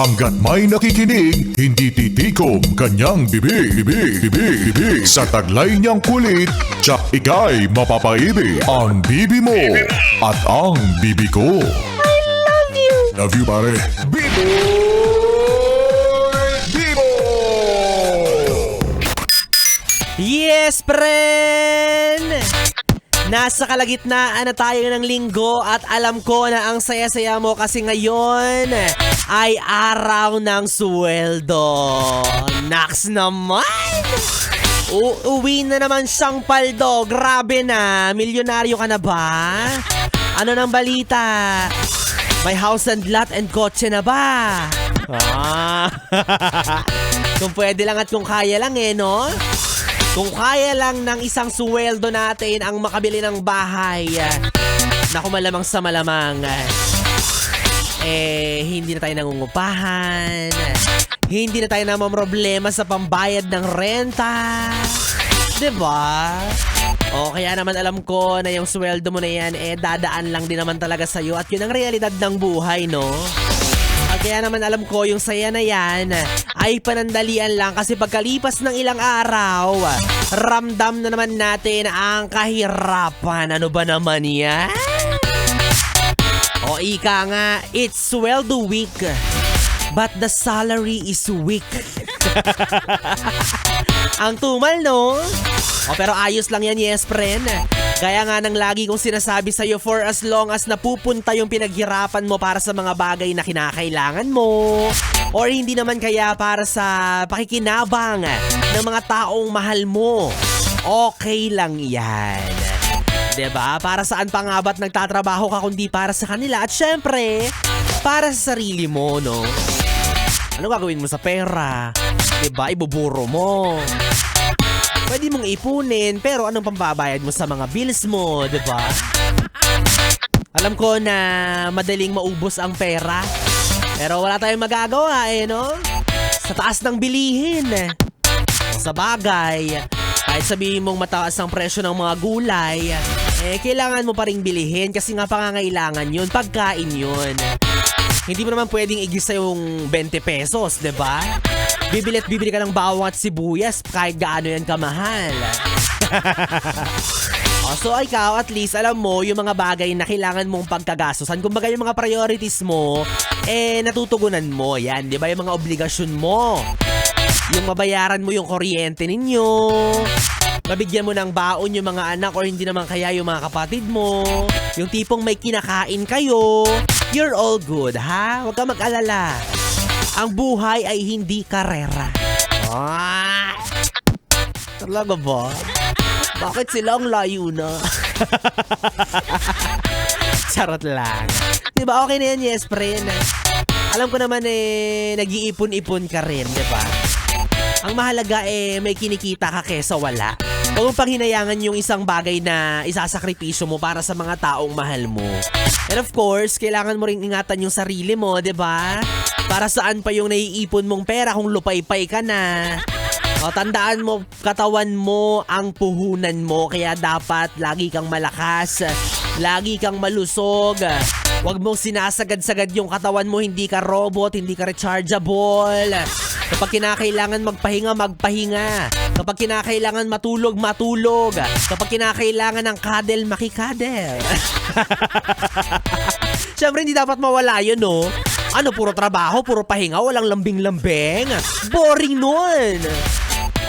Hanggat may nakikinig, hindi titikom kanyang bibig. Sa taglay niyang kulit, tsak ika'y mapapaibig. Ang bibi mo at ang bibi ko. Love you, pare. Bibo! Yes, friend! Nasa kalagitnaan na tayo ng linggo at alam ko na ang saya-saya mo kasi ngayon ay araw ng sweldo. Naks naman! Uuwi na naman siyang paldo. Grabe na. Milyonaryo ka na ba? Ano nang balita? May house and lot and kotse na ba? Kung pwede lang at kung kaya lang no? Kung kaya lang ng isang sweldo natin ang makabili ng bahay, naku malamang sa malamang, hindi na tayo nangungupahan, hindi na tayo namamroblema sa pambayad ng renta. Diba? O kaya naman alam ko na yung sweldo mo na yan, dadaan lang din naman talaga sa'yo at yun ang realidad ng buhay, no? Kaya naman alam ko yung saya na yan ay panandalian lang kasi pagkalipas ng ilang araw, ramdam na naman natin ang kahirapan. Ano ba naman yan? O ika nga, it's sweldo week, but the salary is weak. Ang tumal, no? O pero ayos lang yan, yes, friend. Gaya nga ng lagi kong sinasabi sa'yo, for as long as napupunta yung pinaghirapan mo para sa mga bagay na kinakailangan mo, or hindi naman kaya para sa pakikinabang ng mga taong mahal mo, okay lang yan. Diba? Para saan pa nga ba't nagtatrabaho ka kundi para sa kanila? At syempre, para sa sarili mo, no? Ano gagawin mo sa pera? Diba? Ibuburo mo. Pwede mong ipunin, pero anong pambabayad mo sa mga bills mo, diba? Alam ko na madaling maubos ang pera, pero wala tayong magagawa, no? Sa taas ng bilihin. Sa bagay, kahit sabihin mong mataas ang presyo ng mga gulay, kailangan mo pa ring bilihin kasi nga pangangailangan yun, pagkain yun. Hindi mo naman pwedeng igisa yung 20 pesos, diba? Bibili ka ng bawang at sibuyas kahit gaano yan kamahal. So ikaw at least alam mo yung mga bagay na kailangan mong pagkagastosan. Kumbaga yung mga priorities mo, natutugunan mo yan, di ba? Yung mga obligasyon mo. Yung mabayaran mo yung kuryente ninyo. Mabigyan mo ng baon yung mga anak or hindi naman kaya yung mga kapatid mo. Yung tipong may kinakain kayo. You're all good, ha? Huwag ka mag-alala. Ang buhay ay hindi karera. Talaga ba? Bakit sila ang layo na? Charot lang. Diba okay na yan, yes, friend? Alam ko naman nag-iipon-ipon ka rin, diba? Ang mahalaga may kinikita ka kesa wala. Huwag mong panghinayangan yung isang bagay na isasakripisyo mo para sa mga taong mahal mo. And of course, kailangan mo ring ingatan yung sarili mo, diba? Para saan pa yung naiipon mong pera kung lupay-pay ka na? O, tandaan mo, katawan mo ang puhunan mo, kaya dapat lagi kang malakas, lagi kang malusog. Huwag mong sinasagad-sagad yung katawan mo, hindi ka robot, hindi ka rechargeable. Kapag kinakailangan magpahinga, magpahinga. Kapag kinakailangan matulog, matulog. Kapag kinakailangan ng cuddle, makikuddle. Siyempre, hindi dapat mawala yun, no? Ano, puro trabaho, puro pahinga, walang lambing-lambing? Boring nun!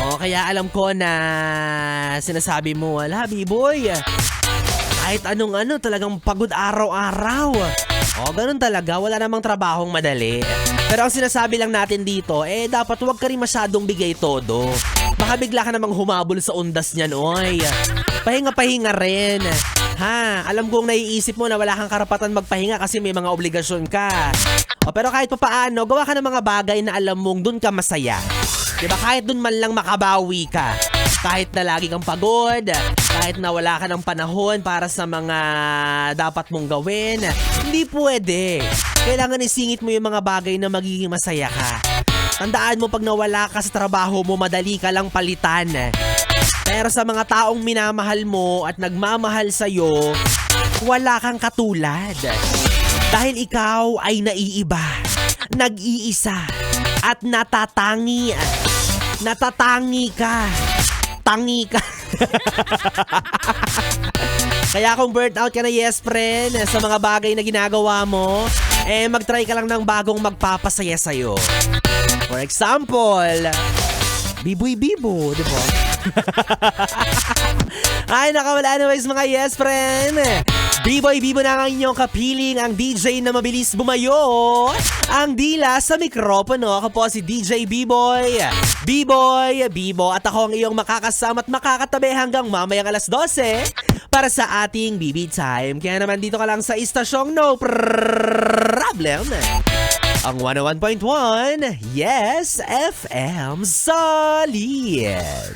O, kaya alam ko na sinasabi mo, wala, B-boy. Kahit anong talagang pagod araw-araw. O, ganun talaga, wala namang trabahong madali. Pero ang sinasabi lang natin dito, dapat huwag ka rin masyadong bigay todo. Baka bigla ka namang humabol sa undas niyan, oy. Pahinga-pahinga rin. Ha, alam kong naiisip mo na wala kang karapatan magpahinga kasi may mga obligasyon ka. O, pero kahit papaano, gawa ka ng mga bagay na alam mong dun ka masaya. Diba, kahit dun man lang makabawi ka. Kahit na lagi kang pagod, kahit na wala ka ng panahon para sa mga dapat mong gawin, hindi pwede. Kailangan isingit mo yung mga bagay na magiging masaya ka. Tandaan mo, pag nawala ka sa trabaho mo, madali ka lang palitan. Pero sa mga taong minamahal mo at nagmamahal sa'yo, wala kang katulad. Dahil ikaw ay naiiba, nag-iisa, at natatangi. Natatangi ka. Tangi ka. Kaya kung burnt out ka na, yes friend, sa mga bagay na ginagawa mo, mag-try ka lang ng bagong magpapasaya sa'yo. For example, Biboy Bibo, di ba? Ay, nakawala na mga yes friend. Biboy Bibo na ang inyong kapiling, ang DJ na mabilis bumayo, ang dila sa mikropono. Ako po si DJ Biboy Bibo, at ako ang iyong makakasama at makakatabi hanggang mamayang alas 12 para sa ating BB Time. Kaya naman dito ka lang sa istasyong no problem. Ang 101.1, Yes FM Solid.